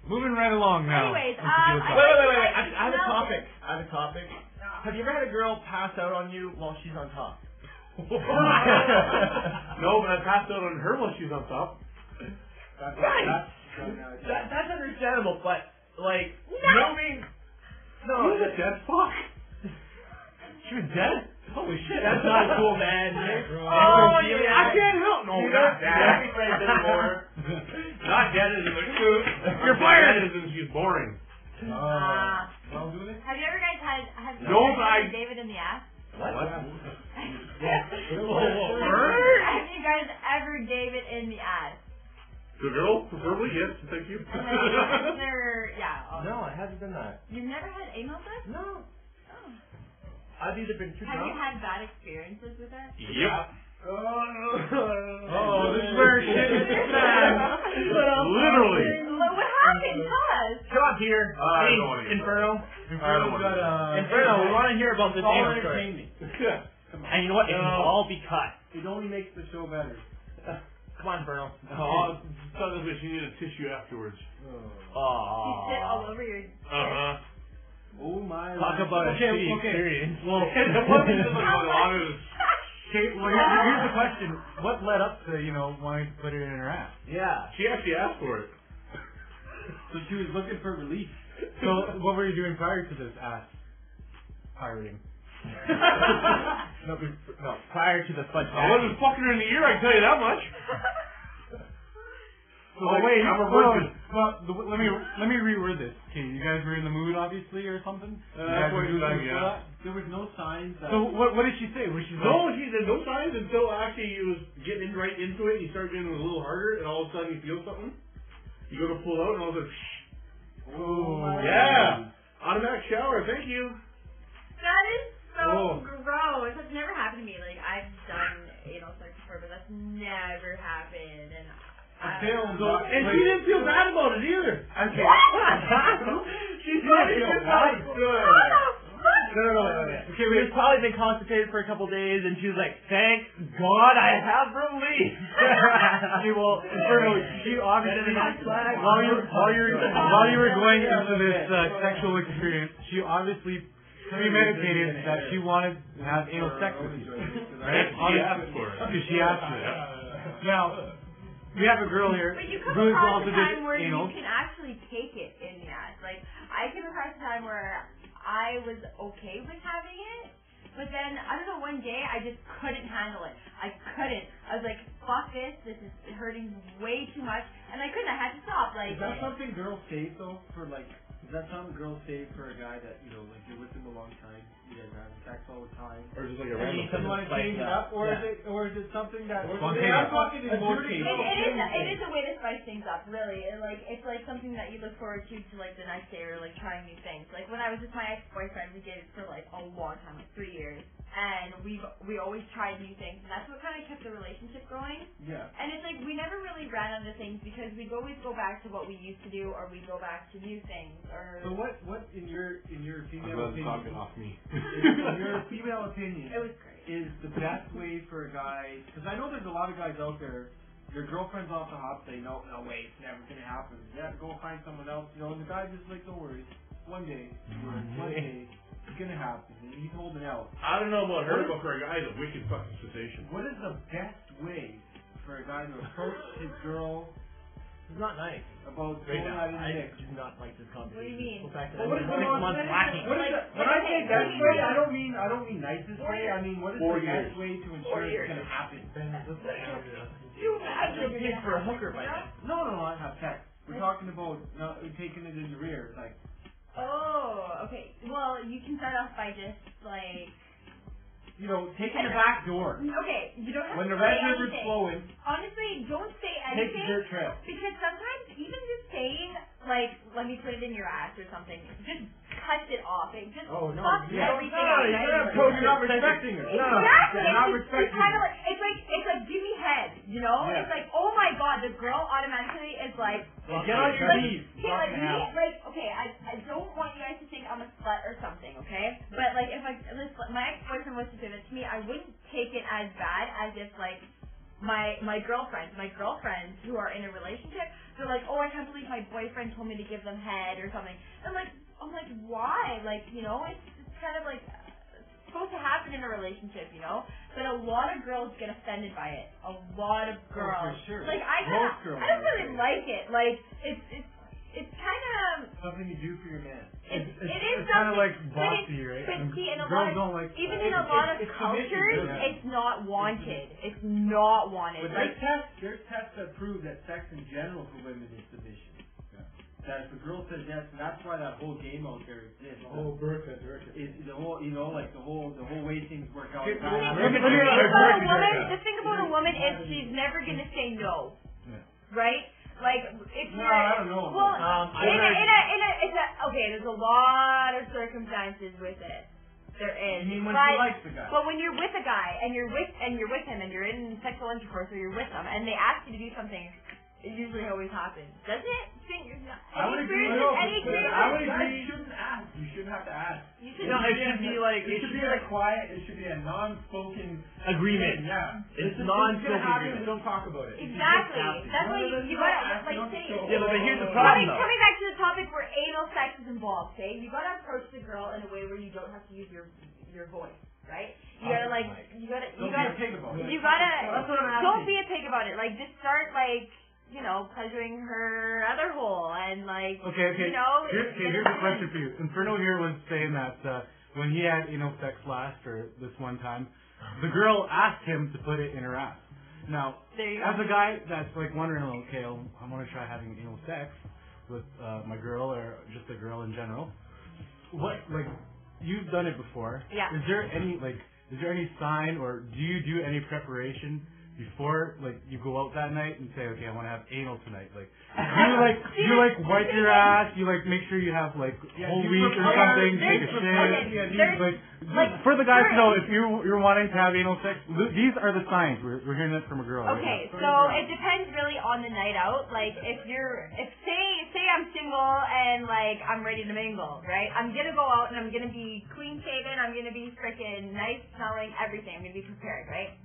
Moving right along now. Anyways, wait. I have a topic. Have you ever had a girl pass out on you while she's on top? No, but I passed out on her while she's on top. That's understandable, but like, No. No, She was dead. Fuck. she was dead. Holy shit. That's not cool, man. Oh, yeah. I can't help. No, not Can't that. be friends anymore. Not dead as in like, you're fired. Dead as in she's boring. Well, do it. Have you ever guys had No, but I- David in the ass? What? Have you guys ever David in the ass? The girl? Preferably, yes. Thank you. And then No, I haven't done that. You've never had anal sex? No. Oh. I've either been too Have you drunk. had bad experiences with it? Yep. Oh, this is where shit is bad. Literally. What happened? Tell us. Come on, Peter. I don't want to get Inferno. Inferno, we want to hear about this anal story. me. And you know what? It can all be cut. It only makes the show better. Come on, Inferno. Oh, tell this bitch you need a tissue afterwards. You sit all over your Oh my. Talk about a shitty experience. Well, it wasn't just like a lot of. Okay, well, here's the question. What led up to, wanting to put it in her ass? Yeah. She actually asked for it. So she was looking for relief. So what were you doing prior to this ass pirating? No, prior to the fudge. I wasn't fucking her in the ear, I can tell you that much. So wait, let me reword this. Okay, you guys were in the mood, obviously, or something. That's what you're saying, yeah. There was no signs. So what did she say? Was she No, she said no signs until actually you was getting right into it. You start getting it a little harder, and all of a sudden you feel something. You go to pull out, and all of a sudden, Oh. yeah, automatic shower. Thank you. That is so gross. That's never happened to me. Like, I've done anal sex before, but that's never happened. And and she didn't feel bad about it either. Okay. She didn't feel bad. Good. No. Okay, we had probably been constipated for a couple days, and she was like, "Thank God I have relief." Okay, well, Inferno, she obviously while you were going into this sexual experience, she obviously premeditated that she wanted to have anal sex with you, right? She asked for it. Because she asked for it. Now, we have a girl here But you come who's across also a time did where anal. you can actually take it in the ass. Like, I came across a time where I was okay with having it, but then, I don't know, one day I just couldn't handle it. I couldn't. I was like, fuck this is hurting way too much, and I couldn't. I had to stop. Like, Is that something girls say though? Is that something girls say for a guy that you're with him a long time, you guys have sex all the time? Or just like a You random. want to change it up, or is it something that? Spontaneous. I'm talking in most cases. it is a way to spice things up, really. It's like something that you look forward to like the next day, or like trying new things. Like when I was with my ex-boyfriend, we dated for like a long time, like 3 years, and we always tried new things, and that's what kind of kept the relationship going. Yeah. And it's like we never really ran out of things because we'd always go back to what we used to do, or we'd go back to new things, or. So what in your female I'm talking opinion? off me. In your female opinion, It was great. is the best way for a guy? Because I know there's a lot of guys out there. Your girlfriend's off the hop, say no way, it's never gonna happen. Yeah, go find someone else. And the guy's just like, don't worry, one day it's gonna happen. And he's holding out. I don't know about her, but for a guy, it's a wicked fucking sensation. What is the best way for a guy to approach his girl? It's not nice. About Right going now, out in the I mix. do not like this conversation. What do you mean? Go back to Well, what is 6 months lacking. What is when I say best way, I don't mean nicest way. I mean, what is 4 the years. best way to ensure it's gonna happen? You imagine being for a hooker by now. No, I have sex. We're talking about not taking it in the rear. Like, Oh, okay. Well, you can start off by just like. taking the back door. Okay, you don't have When to the say red river's anything. flowing, Honestly, don't say take anything. the dirt trail. Because sometimes even just saying, like, let me put it in your ass or something, just cuts it off. It just fucks everything up. You're not respecting her. Exactly. You're not It's respecting kind of her. like, it's like give me head, Yeah. It's like, oh my god, the girl automatically is like, Get on your knees. okay, like me, okay, I don't want you guys to think I'm a slut or something, okay? But like, if my ex-boyfriend was to do it to me, I wouldn't take it as bad as if like, my girlfriends who are in a relationship, they're like, oh, I can't believe my boyfriend told me to give them head or something. I'm like, why? Like, you know, it's kind of like supposed to happen in a relationship, you know. But a lot of girls get offended by it. A lot of girls. Oh, for sure. Like I don't really like it. Like it's kind of something you do for your man. It is kind of like but bossy, right? But see, in a girls lot of, don't like even in a lot of cultures, it's not wanted. It's not wanted. But there's tests that prove that sex in general for women is submission. That if a girl says yes, and that's why that whole game out there exists. The whole birth is the whole, you know, like the whole way things work out. The thing about a woman is she's never gonna say no, right? Like if you're, I don't know. Well, okay, there's a lot of circumstances with it. There is. You mean when she likes the guy? But when you're with a guy and you're with him and you're in sexual intercourse or you're with him and they ask you to do something, it usually always happens, doesn't it? I would agree. You shouldn't ask. You shouldn't have to ask. It should be like quiet. It should be a non-spoken agreement. Yeah. It's non-spoken agreement. Don't talk about it. Exactly. That's why you gotta say. Yeah, but here's the problem. Coming back to the topic where anal sex is involved, okay? You gotta approach the girl in a way where you don't have to use your voice, right? You gotta Don't be a pig about it. Don't be a pig about it. Like just start like, you know, pleasuring her other hole and like, you know. Here's a question for you. Inferno here was saying that when he had anal sex last or this one time, the girl asked him to put it in her ass. Now, as a guy that's like wondering, okay, I want to try having anal sex with my girl or just a girl in general. What, like, you've done it before. Yeah. Is there any sign or do you do any preparation before, like, you go out that night and say, okay, I want to have anal tonight? Like, do you wipe your ass? You make sure you have whole wheat or something, take a shit. For the guys to know, if you're wanting to have anal sex, these are the signs. We're hearing that from a girl. Okay, so it depends really on the night out. Like, if say I'm single and like I'm ready to mingle, right? I'm gonna go out and I'm gonna be clean shaven. I'm gonna be freaking nice smelling, everything. I'm gonna be prepared, right?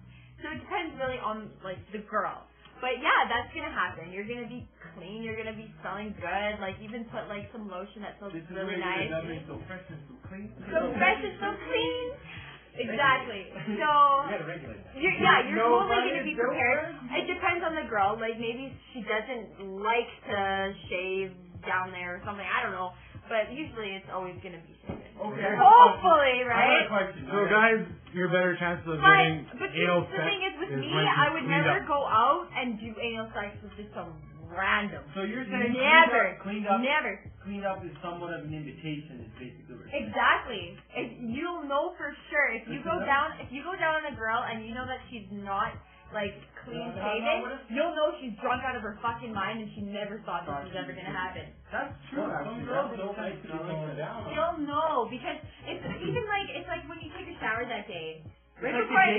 So it depends really on, like, the girl. But, yeah, that's going to happen. You're going to be clean. You're going to be smelling good. Like, even put, like, some lotion that feels really nice. So fresh and so clean. So fresh and so clean. Exactly. So, you gotta regulate that. you're totally going to be prepared. It depends on the girl. Like, maybe she doesn't like to shave down there or something. I don't know. But usually it's always going to be shaven. Okay. Hopefully, right? So guys, your better chances of getting anal sex. The thing is, with me, I would never go out and do anal sex with just some random. So you're saying cleaned up is somewhat of an invitation, is basically what you're saying. Exactly. You'll know for sure if you go down on a girl and you know that she's not like clean shaven, you'll know she's drunk out of her fucking mind and she never thought this was ever gonna happen. That's true. You'll know because it's like when you take a shower that day. Right before I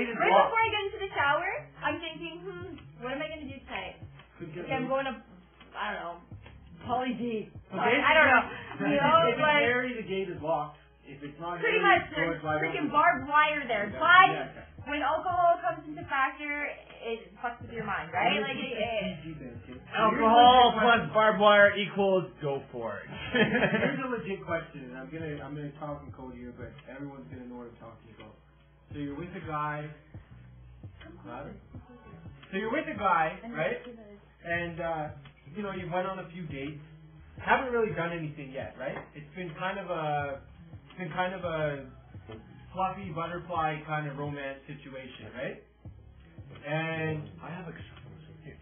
get into the shower, I'm thinking, what am I gonna do tonight? Okay, I'm going to, I don't know, Polly D. I don't know. You know, if it's airy, the gate is locked. If it's not pretty much there's freaking barbed wire there. But when alcohol comes into factor, it fucks with your mind, right? Like alcohol plus barbed wire equals go for it. Here's a legit question, and I'm gonna talk in code here, but everyone's gonna know what I'm talking about. So you're with a guy. Right? And you went on a few dates. Haven't really done anything yet, right? It's been kind of a fluffy butterfly kind of romance situation, right? And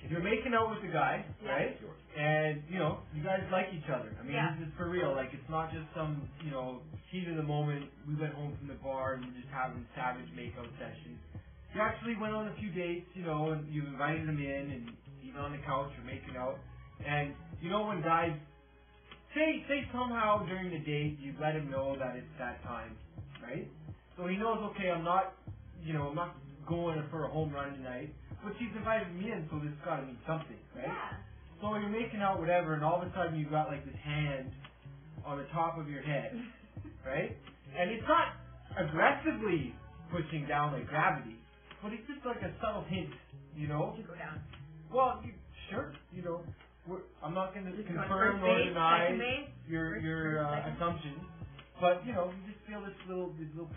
you're making out with the guy, right? And you guys like each other. I mean, this is for real. Like, it's not just some heat of the moment. We went home from the bar and we're just having savage makeout sessions. You actually went on a few dates, and you invited him in, and even on the couch you're making out. And when guys say somehow during the date you let him know that it's that time, right? So he knows, okay, I'm not going for a home run tonight, but she's invited me in, so this has got to mean something, right? Yeah. So you're making out whatever, and all of a sudden you've got like this hand on the top of your head, right? And it's not aggressively pushing down like gravity, but it's just like a subtle hint, You know? To go down. Well, sure. You know, I'm not going to Just confirm first nor base, deny second base, your second. assumptions, but you know, you just feel these little